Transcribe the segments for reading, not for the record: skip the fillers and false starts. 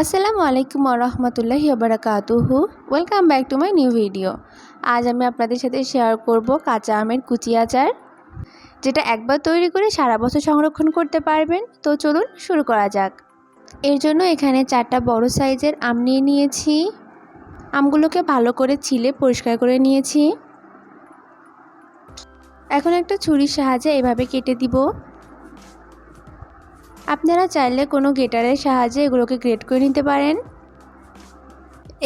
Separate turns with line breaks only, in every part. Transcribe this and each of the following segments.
আসসালামু আলাইকুম ওরহমতুল্লাহি ওবারাকাতুহু। Welcome back to my new video. আজ আমি আপনাদের সাথে শেয়ার করব কাঁচা আমের কুচি আচার, যেটা একবার তৈরি করে সারা বছর সংরক্ষণ করতে পারবেন। তো চলুন শুরু করা যাক। এর জন্য এখানে 4টা বড় সাইজের আম নিয়ে নিয়েছি। আমগুলোকে ভালো করে ছিলে পরিষ্কার করে নিয়েছি। এখন একটা ছুরির সাহায্যে এভাবে কেটে দিব। আপনারা চাইলে কোনো গ্রেটারের সাহায্যে এগুলোকে গ্রেট করে নিতে পারেন।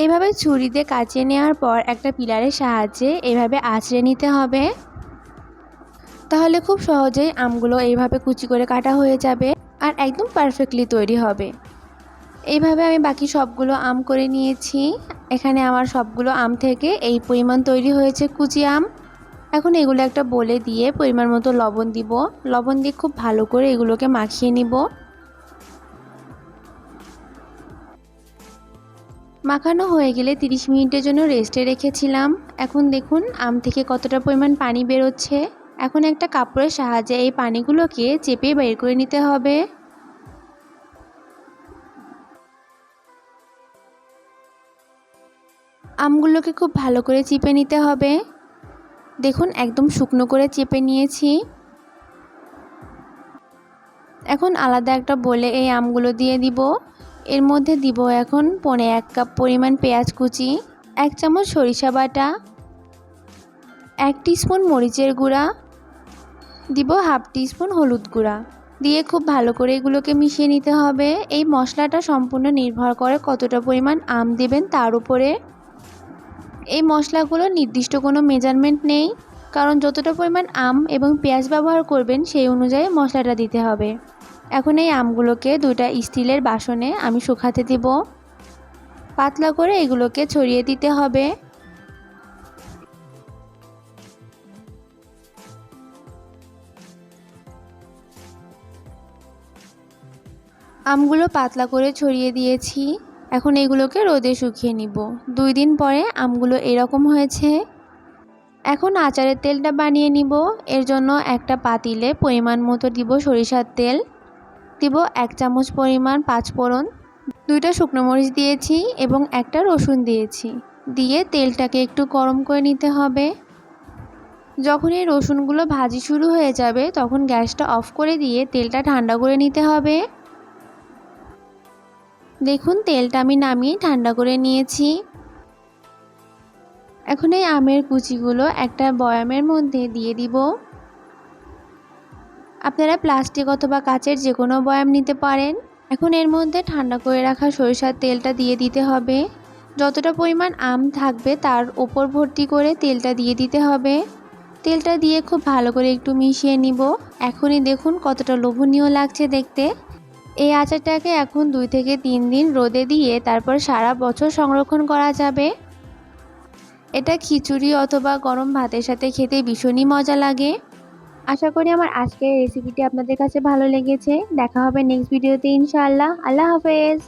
এইভাবে ছুরি দিয়ে কাচিয়ে নেওয়ার পর একটা পিলারের সাহায্যে এইভাবে আঁচড়ে নিতে হবে। তাহলে খুব সহজেই আমগুলো এইভাবে কুচি করে কাটা হয়ে যাবে আর একদম পারফেক্টলি তৈরি হবে। এইভাবে আমি বাকি সবগুলো আম করে নিয়েছি। এখানে আমার সবগুলো আম থেকে এই পরিমাণ তৈরি হয়েছে কুচি আম। এখন এগুলো একটা বলে দিয়ে পরিমাণ মতো লবণ দিব। লবণ দিয়ে খুব ভালো করে এগুলোকে মাখিয়ে নিব। মাখানো হয়ে গেলে 30 মিনিটের জন্য রেস্টে রেখেছিলাম। এখন দেখুন আম থেকে কতটা পরিমাণ পানি বেরোচ্ছে। এখন একটা কাপড়ের সাহায্যে এই পানিগুলোকে চেপে বের করে নিতে হবে। আমগুলোকে খুব ভালো করে চিপে নিতে হবে। দেখুন একদম শুকনো করে চেপে নিয়েছি। এখন আলাদা একটা বলে এই আমগুলো দিয়ে দিব। এর মধ্যে দিব এখন 1.5 কাপ পরিমাণ পেঁয়াজ কুচি, 1 চামচ সরিষা বাটা, 1 টিস্পুন মরিচের গুঁড়া, দিব হাফ টিস্পুন হলুদ গুঁড়া দিয়ে খুব ভালো করে এগুলোকে মিশিয়ে নিতে হবে। এই মশলাটা সম্পূর্ণ নির্ভর করে কতটা পরিমাণ আম দেবেন তার উপরে। এই মশলাগুলো নির্দিষ্ট কোনো মেজারমেন্ট নেই, কারণ যতটা পরিমাণ আম এবং পেঁয়াজ ব্যবহার করবেন সেই অনুযায়ী মশলাটা দিতে হবে। এখন এই আমগুলোকে 2টা স্টিলের বাসনে আমি শুকাতে দেব। পাতলা করে এগুলোকে ছড়িয়ে দিতে হবে। আমগুলো পাতলা করে ছড়িয়ে দিয়েছি। এখন এগুলোকে রোদে শুকিয়ে নিব। 2 দিন পরে আমগুলো এরকম হয়েছে। এখন আচারের তেলটা বানিয়ে নিব। এর জন্য একটা পাতিলে পরিমাণ মতো দিব সরিষার তেল, দিব 1 চামচ পরিমাণ 5 ফোড়ন, 2টা শুকনো মরিচ দিয়েছি এবং একটা রসুন দিয়েছি। দিয়ে তেলটাকে একটু গরম করে নিতে হবে। যখন এই রসুনগুলো ভাজি শুরু হয়ে যাবে তখন গ্যাসটা অফ করে দিয়ে তেলটা ঠান্ডা করে নিতে হবে। দেখুন তেলটা আমি নামিয়ে ঠান্ডা করে নিয়েছি। এখন এই আমের কুচিগুলো একটা বয়ামের মধ্যে দিয়ে দিব। আপনারা প্লাস্টিক অথবা কাচের যে কোনো বয়াম নিতে পারেন। এখন এর মধ্যে ঠান্ডা করে রাখা সরিষার তেলটা দিয়ে দিতে হবে। যতটা পরিমাণ আম থাকবে তার উপর ভর্তি করে তেলটা দিয়ে দিতে হবে। তেলটা দিয়ে খুব ভালো করে একটু মিশিয়ে নিব। এখনই দেখুন কতটা লোভনীয় লাগছে দেখতে। এই আচারটাকে এখন 2 থেকে 3 দিন রোদে দিয়ে তারপর সারা বছর সংরক্ষণ করা যাবে। এটা খিচুড়ি অথবা গরম ভাতের সাথে খেতে ভীষণই মজা লাগে। আশা করি আমার আজকের রেসিপিটি আপনাদের কাছে ভালো লেগেছে। দেখা হবে নেক্সট ভিডিওতে ইনশাআল্লাহ। আল্লাহ হাফেজ।